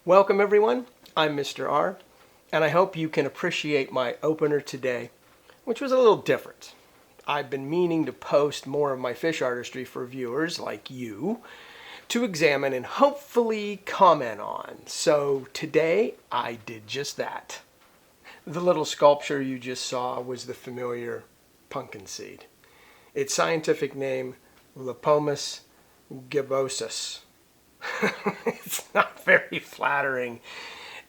Welcome everyone, I'm Mr. R, and I hope you can appreciate my opener today, which was a little different. I've been meaning to post more of my fish artistry for viewers like you to examine and hopefully comment on. So today I did just that. The little sculpture you just saw was the familiar pumpkin seed. Its scientific name, Lepomis gibosus. It's not very flattering,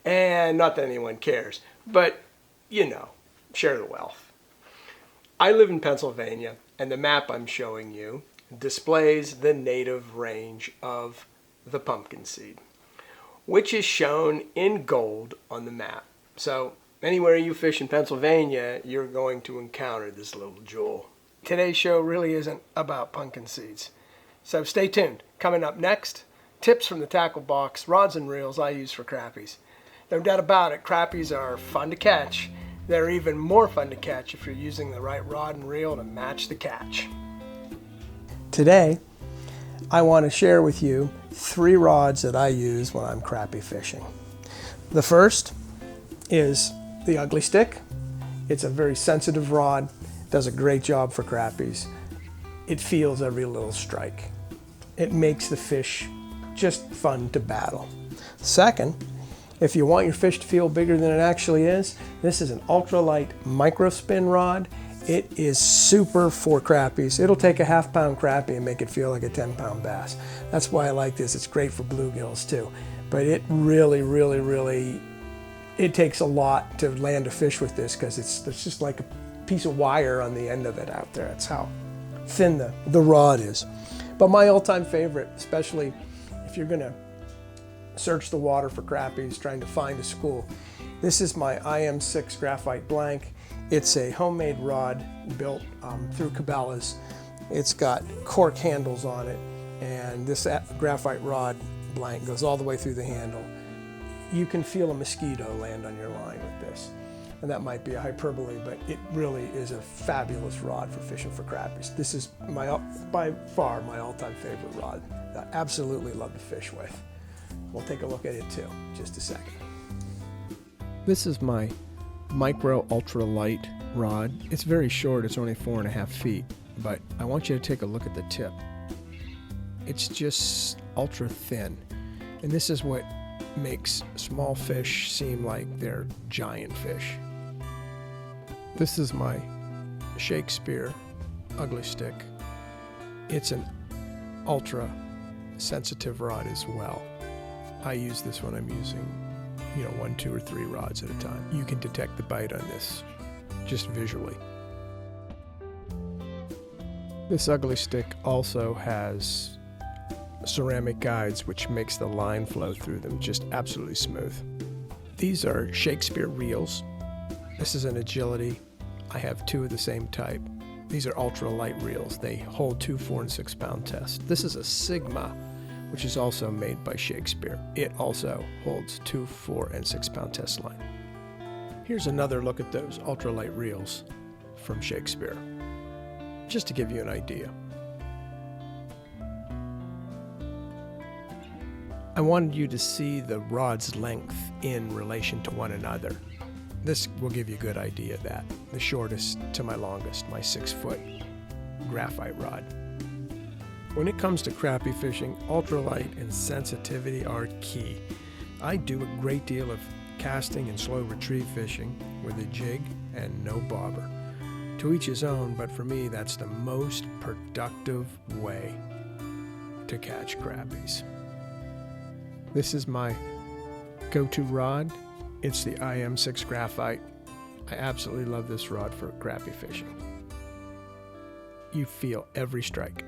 and not that anyone cares, but you know, share the wealth. I live in Pennsylvania, and the map I'm showing you displays the native range of the pumpkin seed, which is shown in gold on the map. So anywhere you fish in Pennsylvania, you're going to encounter this little jewel. Today's show really isn't about pumpkin seeds, so stay tuned. Coming up next, tips from the tackle box, rods and reels I use for crappies. No doubt about it, crappies are fun to catch. They're even more fun to catch if you're using the right rod and reel to match the catch. Today, I want to share with you 3 rods that I use when I'm crappie fishing. The first is the ugly stick. It's a very sensitive rod, does a great job for crappies. It feels every little strike. It makes the fish just fun to battle. Second, if you want your fish to feel bigger than it actually is, this is an ultralight micro spin rod. It is super for crappies. It'll take a half-pound crappie and make it feel like a 10-pound bass. That's why I like this. It's great for bluegills too. But it really, it takes a lot to land a fish with this because it's just like a piece of wire on the end of it out there. That's how thin the rod is. But my all-time favorite, especially if you're gonna search the water for crappies, trying to find a school, this is my IM6 graphite blank. It's a homemade rod built through Cabela's. It's got cork handles on it, and this graphite rod blank goes all the way through the handle. You can feel a mosquito land on your line with this. And that might be a hyperbole, but it really is a fabulous rod for fishing for crappies. This is by far my all-time favorite rod that I absolutely love to fish with. We'll take a look at it too, in just a second. This is my micro ultralight rod. It's very short, it's only 4.5 feet, but I want you to take a look at the tip. It's just ultra thin, and this is what makes small fish seem like they're giant fish. This is my Shakespeare ugly stick. It's an ultra sensitive rod as well. I use this when I'm using, 1, 2, or 3 rods at a time. You can detect the bite on this just visually. This ugly stick also has ceramic guides, which makes the line flow through them just absolutely smooth. These are Shakespeare reels. This is an agility. I have 2 of the same type. These are ultra light reels. They hold 2, 4, and 6-pound tests. This is a Sigma, which is also made by Shakespeare. It also holds 2, 4, and 6-pound test line. Here's another look at those ultralight reels from Shakespeare, just to give you an idea. I wanted you to see the rod's length in relation to one another. This will give you a good idea of that. The shortest to my longest, my 6-foot graphite rod. When it comes to crappie fishing, ultralight and sensitivity are key. I do a great deal of casting and slow retrieve fishing with a jig and no bobber. To each his own, but for me that's the most productive way to catch crappies. This is my go-to rod. It's the IM6 graphite. I absolutely love this rod for crappie fishing. You feel every strike.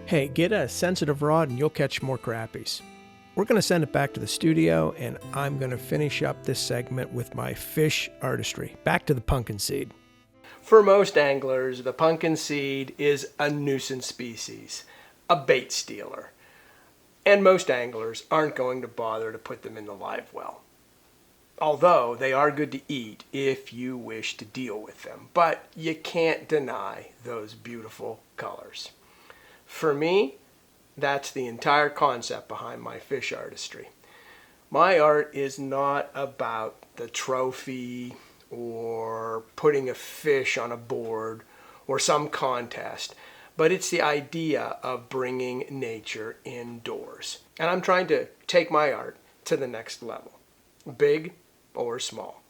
Hey, get a sensitive rod and you'll catch more crappies. We're going to send it back to the studio, and I'm going to finish up this segment with my fish artistry. Back to the pumpkin seed. For most anglers, the pumpkin seed is a nuisance species, a bait stealer. And most anglers aren't going to bother to put them in the live well. Although they are good to eat if you wish to deal with them. But you can't deny those beautiful colors. For me, that's the entire concept behind my fish artistry. My art is not about the trophy or putting a fish on a board or some contest, but it's the idea of bringing nature indoors. And I'm trying to take my art to the next level, big or small.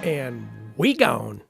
And we gone.